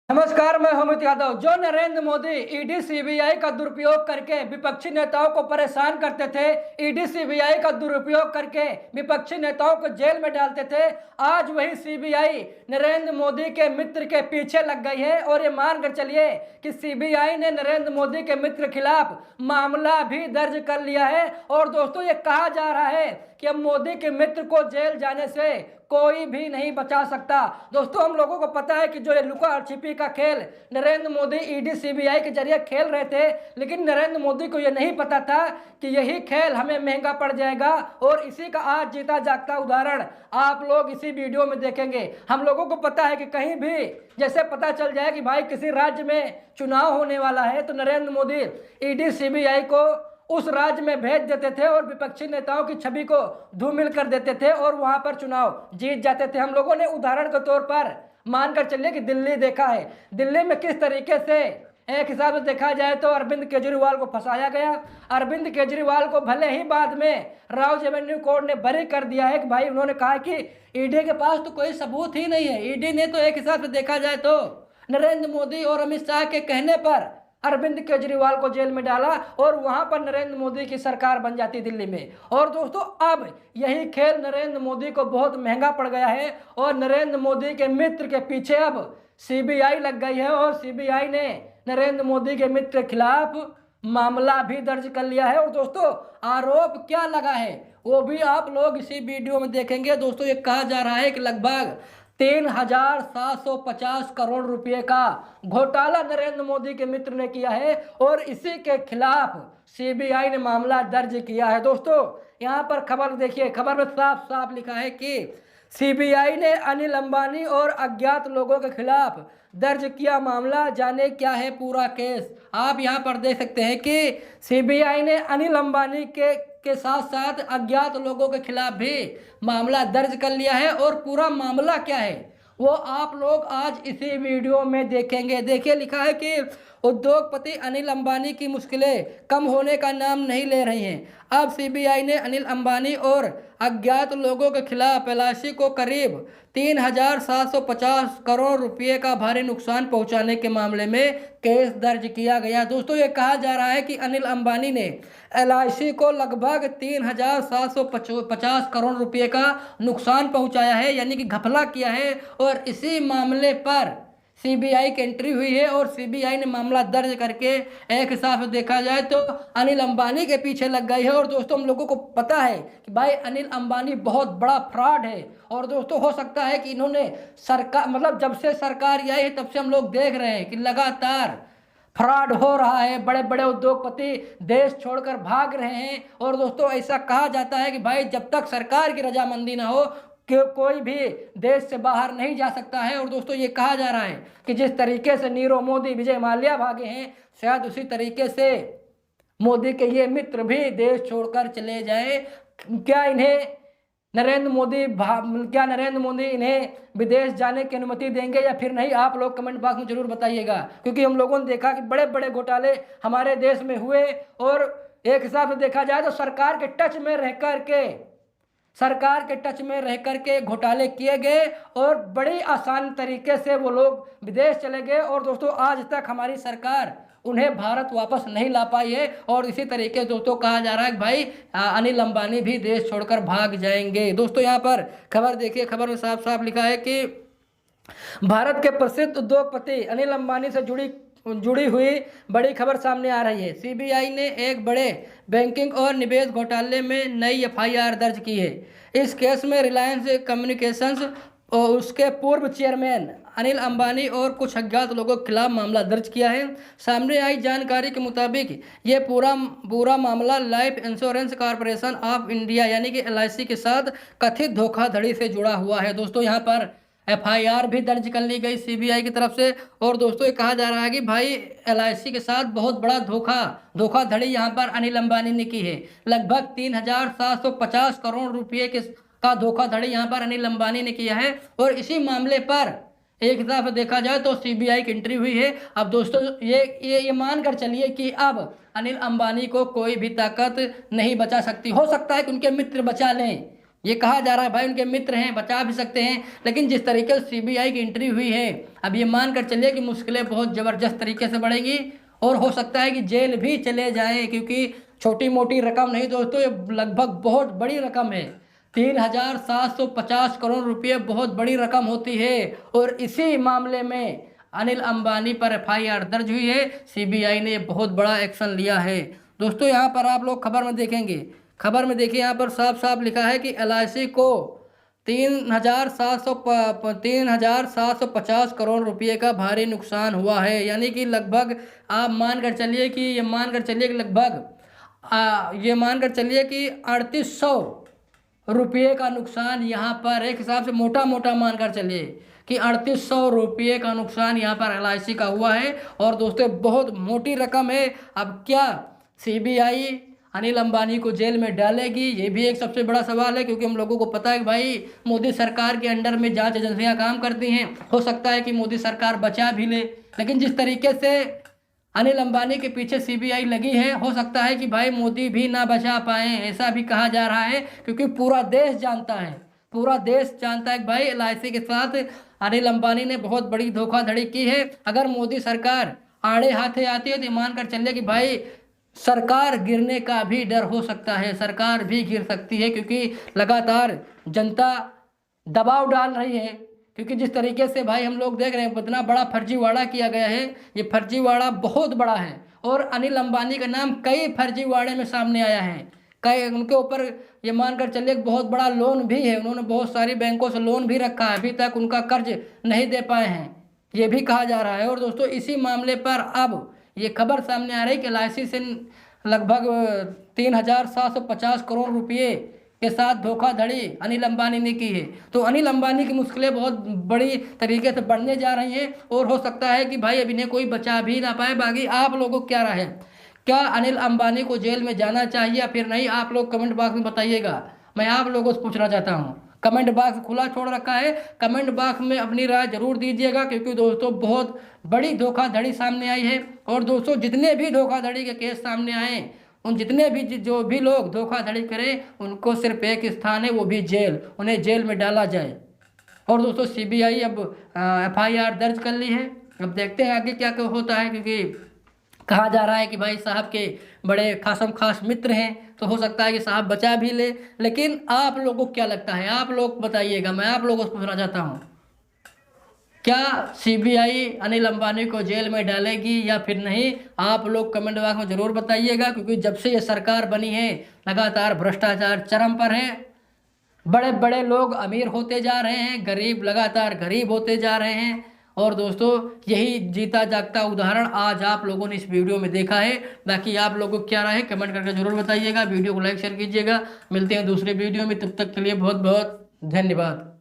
नमस्कार, मैं अमित यादव। जो नरेंद्र मोदी ईडी सीबीआई का दुरुपयोग करके विपक्षी नेताओं को परेशान करते थे, ईडी सीबीआई का दुरुपयोग करके विपक्षी नेताओं को जेल में डालते थे, आज वही सीबीआई नरेंद्र मोदी के मित्र के पीछे लग गई है। और ये मानकर चलिए कि सीबीआई ने नरेंद्र मोदी के मित्र खिलाफ मामला भी दर्ज कर लिया है। और दोस्तों, ये कहा जा रहा है कि अब मोदी के मित्र को जेल जाने से कोई भी नहीं बचा सकता। दोस्तों, हम लोगों को पता है कि जो ये लुका छिपी का खेल नरेंद्र मोदी ईडी सीबीआई के जरिए खेल रहे थे, लेकिन नरेंद्र मोदी को ये नहीं पता था कि यही खेल हमें महंगा पड़ जाएगा। और इसी का आज जीता जागता उदाहरण आप लोग इसी वीडियो में देखेंगे। हम लोगों को पता है कि कहीं भी जैसे पता चल जाए कि भाई किसी राज्य में चुनाव होने वाला है, तो नरेंद्र मोदी ईडी सीबीआई को उस राज्य में भेज देते थे और विपक्षी नेताओं की छवि को धूमिल कर देते थे और वहां पर चुनाव जीत जाते थे। हम लोगों ने उदाहरण के तौर पर मानकर चलिए कि दिल्ली देखा है। दिल्ली में किस तरीके से एक हिसाब से देखा जाए तो अरविंद केजरीवाल को फंसाया गया। अरविंद केजरीवाल को भले ही बाद में राउज एवेन्यू कोर्ट ने बरी कर दिया है कि भाई उन्होंने कहा कि ईडी के पास तो कोई सबूत ही नहीं है। ईडी ने तो एक हिसाब से देखा जाए तो नरेंद्र मोदी और अमित शाह के कहने पर अरविंद केजरीवाल को जेल में डाला और वहां पर नरेंद्र मोदी की सरकार बन जाती दिल्ली में। और दोस्तों, अब यही खेल नरेंद्र मोदी को बहुत महंगा पड़ गया है और नरेंद्र मोदी के मित्र के पीछे अब सीबीआई लग गई है। और सीबीआई ने नरेंद्र मोदी के मित्र के खिलाफ मामला भी दर्ज कर लिया है। और दोस्तों, आरोप क्या लगा है वो भी आप लोग इसी वीडियो में देखेंगे। दोस्तों, ये कहा जा रहा है कि लगभग 3,750 करोड़ रुपए का घोटाला नरेंद्र मोदी के मित्र ने किया है और इसी के खिलाफ सीबीआई ने मामला दर्ज किया है। दोस्तों, यहाँ पर खबर देखिए, खबर में साफ साफ लिखा है कि सीबीआई ने अनिल अंबानी और अज्ञात लोगों के खिलाफ दर्ज किया मामला। जाने क्या है पूरा केस। आप यहाँ पर देख सकते हैं कि सीबीआई ने अनिल अंबानी के साथ साथ अज्ञात लोगों के खिलाफ भी मामला दर्ज कर लिया है। और पूरा मामला क्या है वो आप लोग आज इसी वीडियो में देखेंगे। देखिए, लिखा है कि उद्योगपति अनिल अंबानी की मुश्किलें कम होने का नाम नहीं ले रही हैं। अब सीबीआई ने अनिल अंबानी और अज्ञात लोगों के खिलाफ एलआईसी को करीब 3,750 करोड़ रुपए का भारी नुकसान पहुंचाने के मामले में केस दर्ज किया गया। दोस्तों, ये कहा जा रहा है कि अनिल अंबानी ने एलआईसी को लगभग 3,750 करोड़ रुपए का नुकसान पहुंचाया है, यानी कि घपला किया है। और इसी मामले पर सीबीआई की एंट्री हुई है और सीबीआई ने मामला दर्ज करके एक हिसाब से देखा जाए तो अनिल अंबानी के पीछे लग गई है। और दोस्तों, हम लोगों को पता है कि भाई अनिल अंबानी बहुत बड़ा फ्रॉड है। और दोस्तों, हो सकता है कि इन्होंने सरकार मतलब जब से सरकार आई है तब से हम लोग देख रहे हैं कि लगातार फ्रॉड हो रहा है। बड़े बड़े उद्योगपति देश छोड़कर भाग रहे हैं। और दोस्तों, ऐसा कहा जाता है कि भाई जब तक सरकार की रजामंदी ना हो कि कोई भी देश से बाहर नहीं जा सकता है। और दोस्तों, ये कहा जा रहा है कि जिस तरीके से नीरव मोदी, विजय माल्या भागे हैं, शायद उसी तरीके से मोदी के ये मित्र भी देश छोड़कर चले जाएं। क्या नरेंद्र मोदी इन्हें विदेश जाने की अनुमति देंगे या फिर नहीं, आप लोग कमेंट बॉक्स में जरूर बताइएगा। क्योंकि हम लोगों ने देखा कि बड़े बड़े घोटाले हमारे देश में हुए और एक हिसाब से देखा जाए तो सरकार के टच में रह करके घोटाले किए गए और बड़ी आसान तरीके से वो लोग विदेश चले गए। और दोस्तों, आज तक हमारी सरकार उन्हें भारत वापस नहीं ला पाई है। और इसी तरीके से दोस्तों कहा जा रहा है कि भाई अनिल अंबानी भी देश छोड़कर भाग जाएंगे। दोस्तों, यहाँ पर खबर देखिए, खबर में साफ साफ लिखा है कि भारत के प्रसिद्ध उद्योगपति अनिल अंबानी से जुड़ी हुई बड़ी खबर सामने आ रही है। सीबीआई ने एक बड़े बैंकिंग और निवेश घोटाले में नई एफआईआर दर्ज की है। इस केस में रिलायंस कम्युनिकेशंस और उसके पूर्व चेयरमैन अनिल अंबानी और कुछ अज्ञात लोगों के खिलाफ मामला दर्ज किया है। सामने आई जानकारी के मुताबिक ये पूरा मामला life insurance corporation of India यानी कि एलआईसी के साथ कथित धोखाधड़ी से जुड़ा हुआ है। दोस्तों, यहाँ पर एफआईआर भी दर्ज कर ली गई सीबीआई की तरफ से। और दोस्तों, ये कहा जा रहा है कि भाई एलआईसी के साथ बहुत बड़ा धोखाधड़ी यहाँ पर अनिल अंबानी ने की है। लगभग 3,750 करोड़ रुपये का धोखाधड़ी यहाँ पर अनिल अंबानी ने किया है। और इसी मामले पर एक हिसाब से देखा जाए तो सीबीआई की एंट्री हुई है। अब दोस्तों, ये मान कर चलिए कि अब अनिल अंबानी को कोई भी ताकत नहीं बचा सकती। हो सकता है कि उनके मित्र बचा लें, ये कहा जा रहा है भाई उनके मित्र हैं, बचा भी सकते हैं, लेकिन जिस तरीके से सीबीआई की एंट्री हुई है, अब ये मान कर चलिए कि मुश्किलें बहुत ज़बरदस्त तरीके से बढ़ेंगी और हो सकता है कि जेल भी चले जाएं, क्योंकि छोटी मोटी रकम नहीं दोस्तों, ये लगभग बहुत बड़ी रकम है। 3,750 करोड़ रुपये बहुत बड़ी रकम होती है। और इसी मामले में अनिल अंबानी पर एफआईआर दर्ज हुई है। सीबीआई ने बहुत बड़ा एक्शन लिया है। दोस्तों यहाँ पर आप लोग खबर में देखेंगे, खबर में देखिए, यहाँ पर साफ साफ लिखा है कि एलआईसी को 3,750 करोड़ रुपये का भारी नुकसान हुआ है। यानी कि लगभग आप मान कर चलिए कि ये मान कर चलिए कि लगभग ये मान कर चलिए कि 3800 रुपये का नुकसान यहाँ पर, एक हिसाब से मोटा मोटा मान कर चलिए कि 3800 रुपये का नुकसान यहाँ पर एलआईसी का हुआ है। और दोस्तों बहुत मोटी रकम है। अब क्या सीबीआई अनिल अंबानी को जेल में डालेगी, ये भी एक सबसे बड़ा सवाल है, क्योंकि हम लोगों को पता है कि भाई मोदी सरकार के अंडर में जांच एजेंसियां काम करती हैं। हो सकता है कि मोदी सरकार बचा भी ले, लेकिन जिस तरीके से अनिल अंबानी के पीछे सीबीआई लगी है, हो सकता है कि भाई मोदी भी ना बचा पाए, ऐसा भी कहा जा रहा है। क्योंकि पूरा देश जानता है, पूरा देश जानता है कि भाई एलआईसी के साथ अनिल अंबानी ने बहुत बड़ी धोखाधड़ी की है। अगर मोदी सरकार आड़े हाथे आती है तो मान कर चलिए कि भाई सरकार गिरने का भी डर हो सकता है, सरकार भी गिर सकती है, क्योंकि लगातार जनता दबाव डाल रही है। क्योंकि जिस तरीके से भाई हम लोग देख रहे हैं इतना बड़ा फर्जीवाड़ा किया गया है, ये फर्जीवाड़ा बहुत बड़ा है। और अनिल अंबानी का नाम कई फर्जीवाड़े में सामने आया है, कई उनके ऊपर ये मानकर चलिए बहुत बड़ा लोन भी है, उन्होंने बहुत सारी बैंकों से लोन भी रखा है, अभी तक उनका कर्ज नहीं दे पाए हैं, ये भी कहा जा रहा है। और दोस्तों इसी मामले पर अब ये खबर सामने आ रही है कि एलआईसी से लगभग 3,750 करोड़ रुपये के साथ धोखाधड़ी अनिल अंबानी ने की है। तो अनिल अंबानी की मुश्किलें बहुत बड़ी तरीके से बढ़ने जा रही हैं और हो सकता है कि भाई अभी ने कोई बचा भी ना पाए। बाकी आप लोगों को क्या राय है, क्या अनिल अंबानी को जेल में जाना चाहिए या फिर नहीं, आप लोग कमेंट बॉक्स में बताइएगा। मैं आप लोगों से पूछना चाहता हूँ, कमेंट बॉक्स खुला छोड़ रखा है, कमेंट बॉक्स में अपनी राय जरूर दीजिएगा, क्योंकि दोस्तों बहुत बड़ी धोखाधड़ी सामने आई है। और दोस्तों जितने भी धोखाधड़ी के केस सामने आए, उन जितने भी जो भी लोग धोखाधड़ी करें उनको सिर्फ एक स्थान है, वो भी जेल, उन्हें जेल में डाला जाए। और दोस्तों सीबीआई अब एफआईआर दर्ज कर ली है, अब देखते हैं आगे क्या क्या होता है, क्योंकि कहा जा रहा है कि भाई साहब के बड़े खासम खास मित्र हैं, तो हो सकता है कि साहब बचा भी ले। लेकिन आप लोगों को क्या लगता है, आप लोग बताइएगा। मैं आप लोगों से पूछना चाहता हूँ, क्या सीबीआई अनिल अंबानी को जेल में डालेगी या फिर नहीं, आप लोग कमेंट बॉक्स में ज़रूर बताइएगा। क्योंकि जब से ये सरकार बनी है लगातार भ्रष्टाचार चरम पर है, बड़े बड़े लोग अमीर होते जा रहे हैं, गरीब लगातार गरीब होते जा रहे हैं। और दोस्तों यही जीता जागता उदाहरण आज आप लोगों ने इस वीडियो में देखा है। बाकी आप लोगों को क्या राय है कमेंट करके जरूर बताइएगा, वीडियो को लाइक शेयर कीजिएगा। मिलते हैं दूसरे वीडियो में, तब तक के लिए बहुत बहुत धन्यवाद।